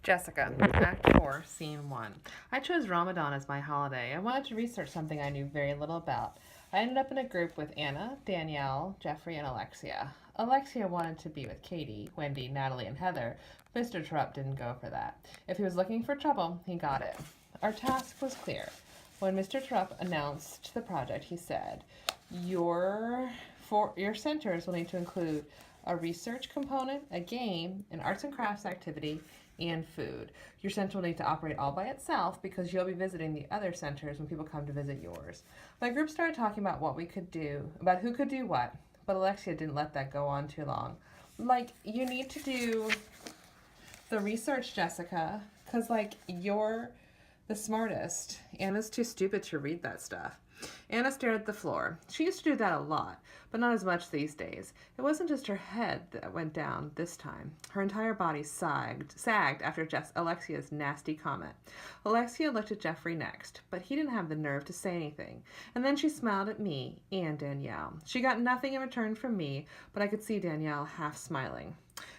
Jessica, Act 4, Scene 1. I chose Ramadan as my holiday. I wanted to research something I knew very little about. I ended up in a group with Anna, Danielle, Jeffrey, and Alexia. Alexia wanted to be with Katie, Wendy, Natalie, and Heather. Mr. Trupp didn't go for that. If he was looking for trouble, he got it. Our task was clear. When Mr. Trupp announced the project, he said, your centers will need to include a research component, a game, an arts and crafts activity, and food. Your center will need to operate all by itself because you'll be visiting the other centers when people come to visit yours. My group started talking about what we could do, about who could do what, but Alexia didn't let that go on too long. Like, you need to do the research, Jessica, because, like, you're the smartest. Anna's too stupid to read that stuff. Anna stared at the floor. She used to do that a lot, but not as much these days. It wasn't just her head that went down this time. Her entire body sagged after Alexia's nasty comment. Alexia looked at Jeffrey next, but he didn't have the nerve to say anything. And then she smiled at me and Danielle. She got nothing in return from me, but I could see Danielle half smiling.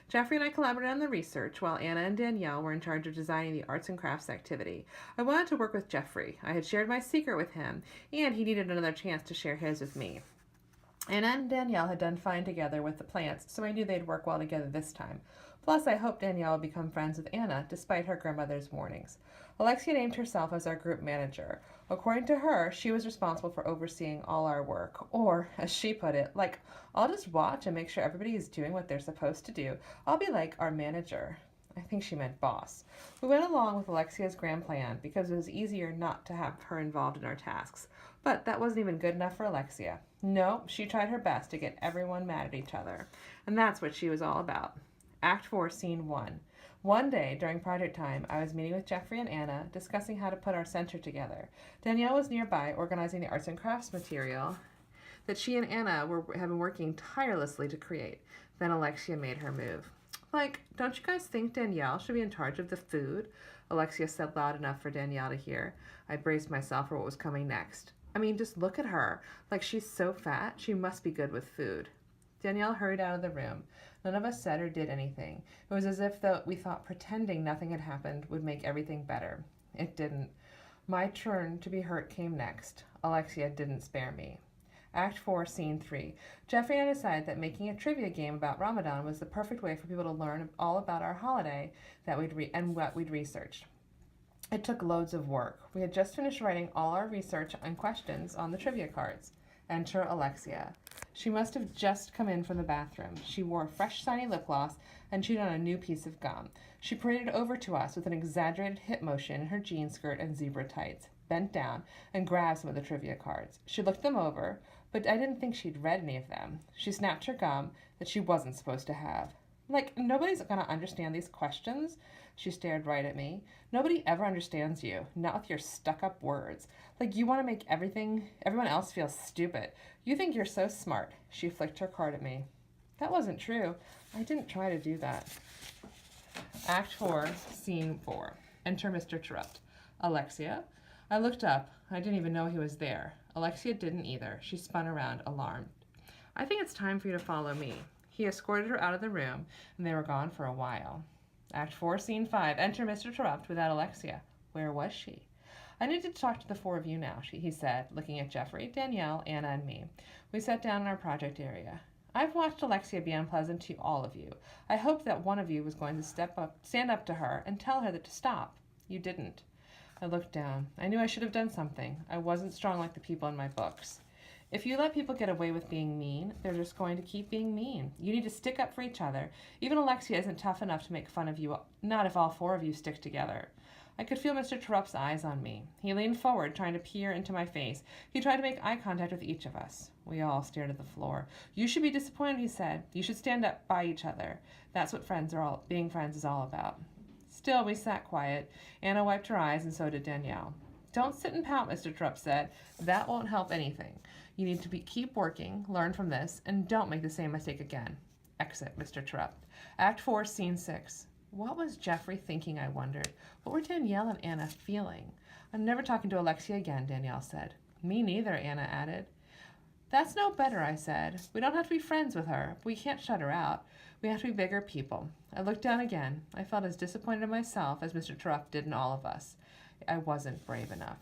Jeffrey and I collaborated on the research while Anna and Danielle were in charge of designing the arts and crafts activity. I wanted to work with Jeffrey. I had shared my secret with him, and he needed another chance to share his with me. Anna and Danielle had done fine together with the plants, so I knew they'd work well together this time. Plus, I hoped Danielle would become friends with Anna, despite her grandmother's warnings. Alexia named herself as our group manager. According to her, she was responsible for overseeing all our work, or, as she put it, like, I'll just watch and make sure everybody is doing what they're supposed to do. I'll be like our manager. I think she meant boss. We went along with Alexia's grand plan because it was easier not to have her involved in our tasks. But that wasn't even good enough for Alexia. No, she tried her best to get everyone mad at each other. And that's what she was all about. Act 4, Scene 1. One day, during project time, I was meeting with Jeffrey and Anna, discussing how to put our center together. Danielle was nearby, organizing the arts and crafts material that she and Anna have been working tirelessly to create. Then Alexia made her move. Like, don't you guys think Danielle should be in charge of the food? Alexia said loud enough for Danielle to hear. I braced myself for what was coming next. I mean, just look at her. Like, she's so fat, she must be good with food. Danielle hurried out of the room. None of us said or did anything. It was as if we thought pretending nothing had happened would make everything better. It didn't. My turn to be hurt came next. Alexia didn't spare me. Act 4, Scene 3. Jeffrey and I decided that making a trivia game about Ramadan was the perfect way for people to learn all about our holiday and what we'd researched. It took loads of work. We had just finished writing all our research and questions on the trivia cards. Enter Alexia. She must have just come in from the bathroom. She wore fresh, shiny lip gloss and chewed on a new piece of gum. She paraded over to us with an exaggerated hip motion in her jean skirt and zebra tights, bent down, and grabbed some of the trivia cards. She looked them over, but I didn't think she'd read any of them. She snapped her gum that she wasn't supposed to have. Like, nobody's gonna understand these questions. She stared right at me. Nobody ever understands you, not with your stuck-up words. Like, you want to make everyone else feel stupid. You think you're so smart. She flicked her card at me. That wasn't true. I didn't try to do that. Act 4, Scene 4. Enter Mr. Trupp. Alexia? I looked up. I didn't even know he was there. Alexia didn't either. She spun around, alarmed. I think it's time for you to follow me. He escorted her out of the room, and they were gone for a while. Act 4, Scene 5. Enter Mr. Trupp without Alexia. Where was she? I need to talk to the four of you now, he said, looking at Jeffrey, Danielle, Anna, and me. We sat down in our project area. I've watched Alexia be unpleasant to all of you. I hoped that one of you was going to stand up to her and tell her to stop. You didn't. I looked down. I knew I should have done something. I wasn't strong like the people in my books. If you let people get away with being mean, they're just going to keep being mean. You need to stick up for each other. Even Alexia isn't tough enough to make fun of you, not if all four of you stick together. I could feel Mr. Trupp's eyes on me. He leaned forward, trying to peer into my face. He tried to make eye contact with each of us. We all stared at the floor. You should be disappointed, he said. You should stand up by each other. That's what being friends is all about. Still, we sat quiet. Anna wiped her eyes, and so did Danielle. Don't sit and pout, Mr. Trupp said. That won't help anything. You need to keep working, learn from this, and don't make the same mistake again. Exit, Mr. Trupp. Act 4, Scene 6. What was Jeffrey thinking, I wondered? What were Danielle and Anna feeling? I'm never talking to Alexia again, Danielle said. Me neither, Anna added. That's no better, I said. We don't have to be friends with her. We can't shut her out. We have to be bigger people. I looked down again. I felt as disappointed in myself as Mr. Truck did in all of us. I wasn't brave enough.